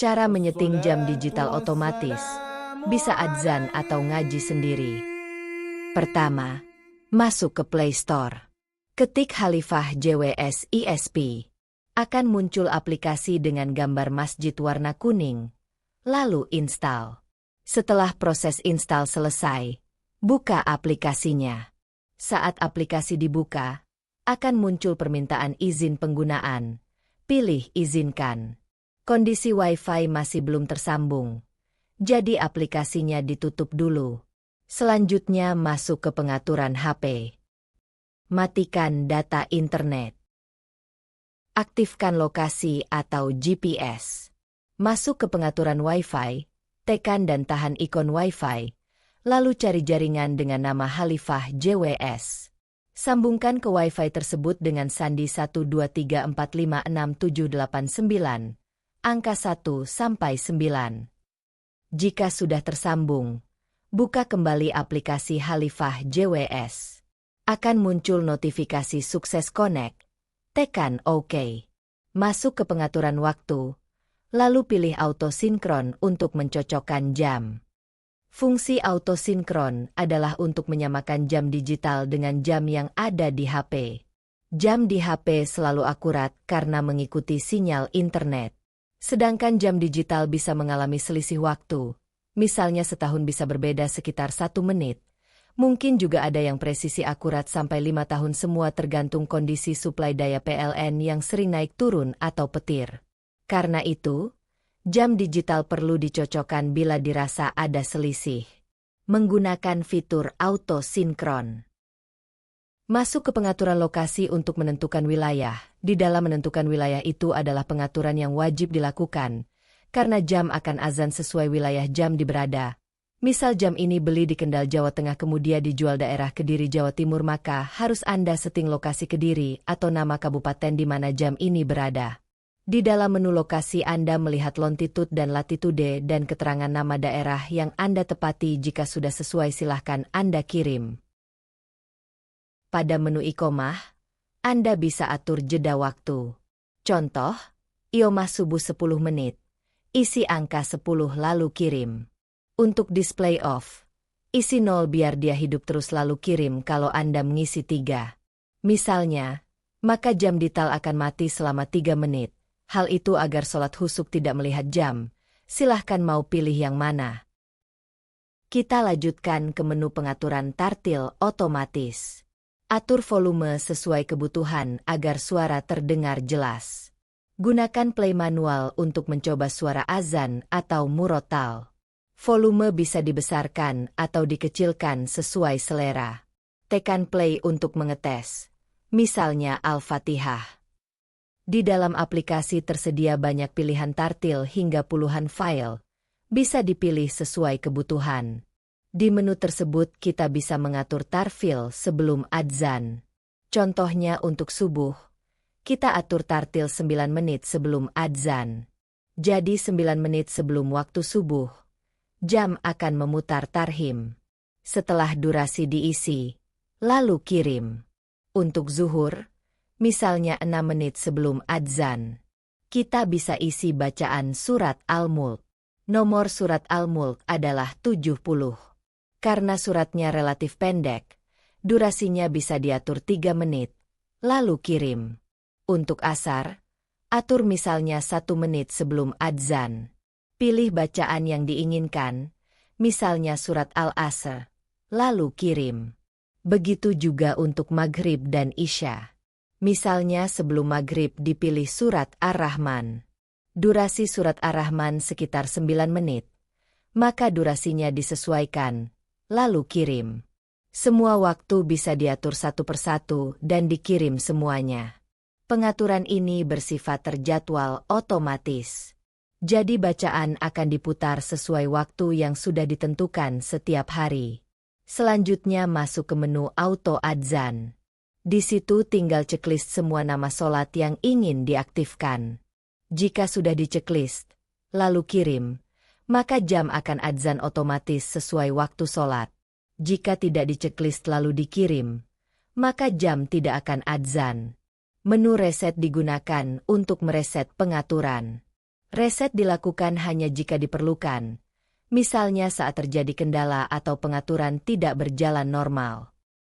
Cara menyeting jam digital otomatis. Bisa adzan atau ngaji sendiri. Pertama, masuk ke Play Store. Ketik Khalifah JWS ISP. Akan muncul aplikasi dengan gambar masjid warna kuning. Lalu install. Setelah proses install selesai, buka aplikasinya. Saat aplikasi dibuka, akan muncul permintaan izin penggunaan. Pilih izinkan. Kondisi Wi-Fi masih belum tersambung, jadi aplikasinya ditutup dulu. Selanjutnya masuk ke pengaturan HP. Matikan data internet. Aktifkan lokasi atau GPS. Masuk ke pengaturan Wi-Fi, tekan dan tahan ikon Wi-Fi, lalu cari jaringan dengan nama Khalifah JWS. Sambungkan ke Wi-Fi tersebut dengan sandi 123456789. Angka 1 sampai 9. Jika sudah tersambung, buka kembali aplikasi Khalifah JWS. Akan muncul notifikasi sukses connect. Tekan OK. Masuk ke pengaturan waktu, lalu pilih auto sinkron untuk mencocokkan jam. Fungsi auto sinkron adalah untuk menyamakan jam digital dengan jam yang ada di HP. Jam di HP selalu akurat karena mengikuti sinyal internet. Sedangkan jam digital bisa mengalami selisih waktu, misalnya setahun bisa berbeda sekitar 1 menit. Mungkin juga ada yang presisi akurat sampai 5 tahun, semua tergantung kondisi suplai daya PLN yang sering naik turun atau petir. Karena itu, jam digital perlu dicocokkan bila dirasa ada selisih. Menggunakan fitur auto sinkron. Masuk ke pengaturan lokasi untuk menentukan wilayah. Di dalam menentukan wilayah itu adalah pengaturan yang wajib dilakukan, karena jam akan azan sesuai wilayah jam di berada. Misal jam ini beli di Kendal, Jawa Tengah, kemudian dijual daerah Kediri, Jawa Timur, maka harus Anda setting lokasi Kediri atau nama kabupaten di mana jam ini berada. Di dalam menu lokasi Anda melihat longitude dan latitude dan keterangan nama daerah yang Anda tepati. Jika sudah sesuai silahkan Anda kirim. Pada menu iqomah, Anda bisa atur jeda waktu. Contoh, iqomah subuh 10 menit. Isi angka 10 lalu kirim. Untuk display off, isi 0 biar dia hidup terus lalu kirim kalau Anda mengisi 3. Misalnya, maka jam digital akan mati selama 3 menit. Hal itu agar sholat husuk tidak melihat jam. Silahkan mau pilih yang mana. Kita lanjutkan ke menu pengaturan tartil otomatis. Atur volume sesuai kebutuhan agar suara terdengar jelas. Gunakan play manual untuk mencoba suara azan atau murotal. Volume bisa dibesarkan atau dikecilkan sesuai selera. Tekan play untuk mengetes. Misalnya Al-Fatihah. Di dalam aplikasi tersedia banyak pilihan tartil hingga puluhan file. Bisa dipilih sesuai kebutuhan. Di menu tersebut kita bisa mengatur tartil sebelum adzan. Contohnya untuk subuh, kita atur tartil 9 menit sebelum adzan. Jadi 9 menit sebelum waktu subuh, jam akan memutar tarhim. Setelah durasi diisi, lalu kirim. Untuk zuhur, misalnya 6 menit sebelum adzan, kita bisa isi bacaan surat Al-Mulk. Nomor surat Al-Mulk adalah 70. Karena suratnya relatif pendek, durasinya bisa diatur 3 menit, lalu kirim. Untuk asar, atur misalnya 1 menit sebelum adzan. Pilih bacaan yang diinginkan, misalnya surat Al-Asr, lalu kirim. Begitu juga untuk maghrib dan isya. Misalnya sebelum maghrib dipilih surat Ar-Rahman. Durasi surat Ar-Rahman sekitar 9 menit, maka durasinya disesuaikan. Lalu kirim. Semua waktu bisa diatur satu persatu dan dikirim semuanya. Pengaturan ini bersifat terjadwal otomatis. Jadi bacaan akan diputar sesuai waktu yang sudah ditentukan setiap hari. Selanjutnya masuk ke menu auto adzan. Di situ tinggal checklist semua nama sholat yang ingin diaktifkan. Jika sudah diceklis, lalu kirim, maka jam akan adzan otomatis sesuai waktu sholat. Jika tidak diceklis lalu dikirim, maka jam tidak akan adzan. Menu reset digunakan untuk mereset pengaturan. Reset dilakukan hanya jika diperlukan, misalnya saat terjadi kendala atau pengaturan tidak berjalan normal.